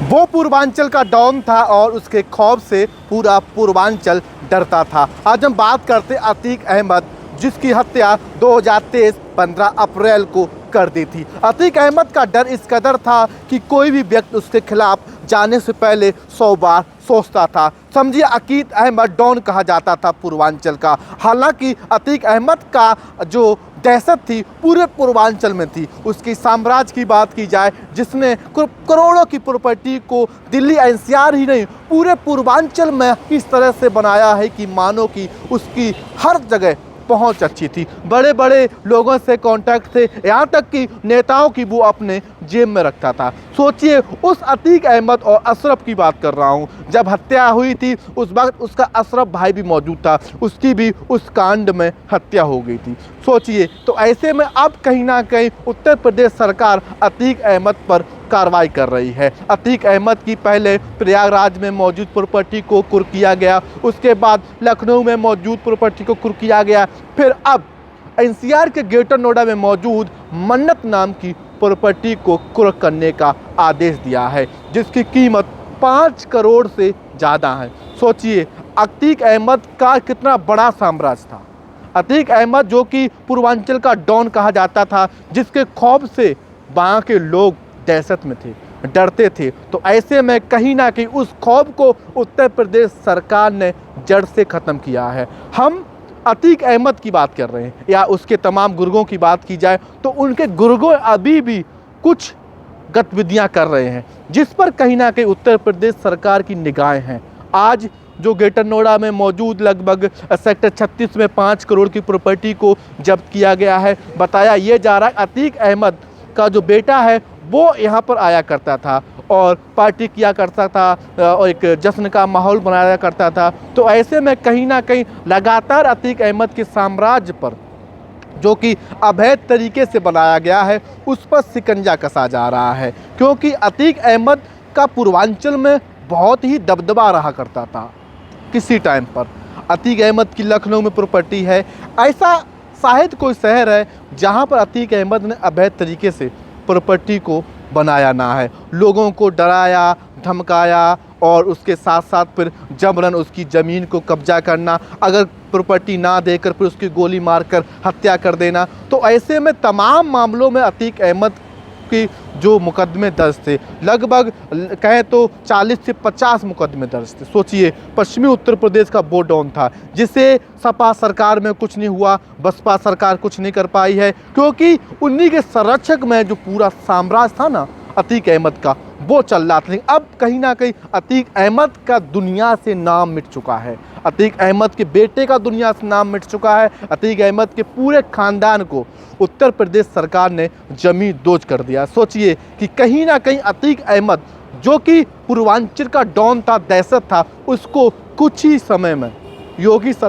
वो पूर्वांचल का डॉन था और उसके खौफ से पूरा पूर्वांचल डरता था। आज हम बात करते अतीक अहमद, जिसकी हत्या 2023 15 अप्रैल को कर दी थी। अतीक अहमद का डर इस कदर था कि कोई भी व्यक्ति उसके खिलाफ जाने से पहले 100 बार सोचता था। समझिए, अतीक अहमद डॉन कहा जाता था पूर्वांचल का। हालांकि अतीक अहमद का जो दहशत थी पूरे पूर्वांचल में थी। उसकी साम्राज्य की बात की जाए, जिसने करोड़ों की प्रॉपर्टी को दिल्ली एनसीआर ही नहीं पूरे पूर्वांचल में इस तरह से बनाया है कि मानो कि उसकी हर जगह पहुंच अच्छी थी। बड़े बड़े लोगों से कांटेक्ट थे, यहाँ तक कि नेताओं की वो अपने जेब में रखता था। सोचिए, उस अतीक अहमद और अशरफ की बात कर रहा हूँ। जब हत्या हुई थी उस वक्त उसका अशरफ भाई भी मौजूद था, उसकी भी उस कांड में हत्या हो गई थी। सोचिए, तो ऐसे में अब कहीं ना कहीं उत्तर प्रदेश सरकार अतीक अहमद पर कार्रवाई कर रही है। अतीक अहमद की पहले प्रयागराज में मौजूद प्रॉपर्टी को कुर्क किया गया, उसके बाद लखनऊ में मौजूद प्रॉपर्टी को कुर्क किया गया, फिर अब एनसीआर के ग्रेटर नोएडा में मौजूद मन्नत नाम की प्रॉपर्टी को कुर्क करने का आदेश दिया है, जिसकी कीमत 5 करोड़ से ज़्यादा है। सोचिए, अतीक अहमद का कितना बड़ा साम्राज्य था। अतीक अहमद जो कि पूर्वांचल का डॉन कहा जाता था, जिसके खौफ से वहाँ के लोग दहशत में थे, डरते थे। तो ऐसे में कहीं ना कहीं उस खौफ को उत्तर प्रदेश सरकार ने जड़ से ख़त्म किया है। हम अतीक अहमद की बात कर रहे हैं या उसके तमाम गुर्गों की बात की जाए तो उनके गुर्गों अभी भी कुछ गतिविधियां कर रहे हैं, जिस पर कहीं ना कहीं उत्तर प्रदेश सरकार की निगाहें हैं। आज जो ग्रेटर नोएडा में मौजूद लगभग सेक्टर 36 में 5 करोड़ की प्रॉपर्टी को जब्त किया गया है। बताया यह जा रहा है अतीक अहमद का जो बेटा है वो यहाँ पर आया करता था और पार्टी किया करता था और एक जश्न का माहौल बनाया करता था। तो ऐसे में कहीं ना कहीं लगातार अतीक अहमद के साम्राज्य पर, जो कि अवैध तरीके से बनाया गया है, उस पर शिकंजा कसा जा रहा है। क्योंकि अतीक अहमद का पूर्वांचल में बहुत ही दबदबा रहा करता था। किसी टाइम पर अतीक अहमद की लखनऊ में प्रॉपर्टी है, ऐसा शायद कोई शहर है जहाँ पर अतीक अहमद ने अवैध तरीके से प्रॉपर्टी को बनाया ना है। लोगों को डराया, धमकाया और उसके साथ साथ फिर जबरन उसकी ज़मीन को कब्जा करना, अगर प्रॉपर्टी ना देकर फिर उसकी गोली मारकर हत्या कर देना। तो ऐसे में तमाम मामलों में अतीक अहमद की जो मुकदमे दर्ज थे, लगभग कहें तो 40 से 50 मुकदमे दर्ज थे। सोचिए, पश्चिमी उत्तर प्रदेश का वो डॉन था जिसे सपा सरकार में कुछ नहीं हुआ, बसपा सरकार कुछ नहीं कर पाई है, क्योंकि उन्हीं के संरक्षक में जो पूरा साम्राज्य था ना अतीक अहमद का, वो चल रहा था। अब कहीं ना कहीं अतीक अहमद का दुनिया से नाम मिट चुका है। अतीक अहमद के बेटे का दुनिया से नाम मिट चुका है। अतीक अहमद के पूरे खानदान को उत्तर प्रदेश सरकार ने जमी दोज कर दिया। सोचिए कि कहीं ना कहीं अतीक अहमद जो कि पूर्वांचल का डॉन था, दहशत था, उसको कुछ ही समय में योगी सरकार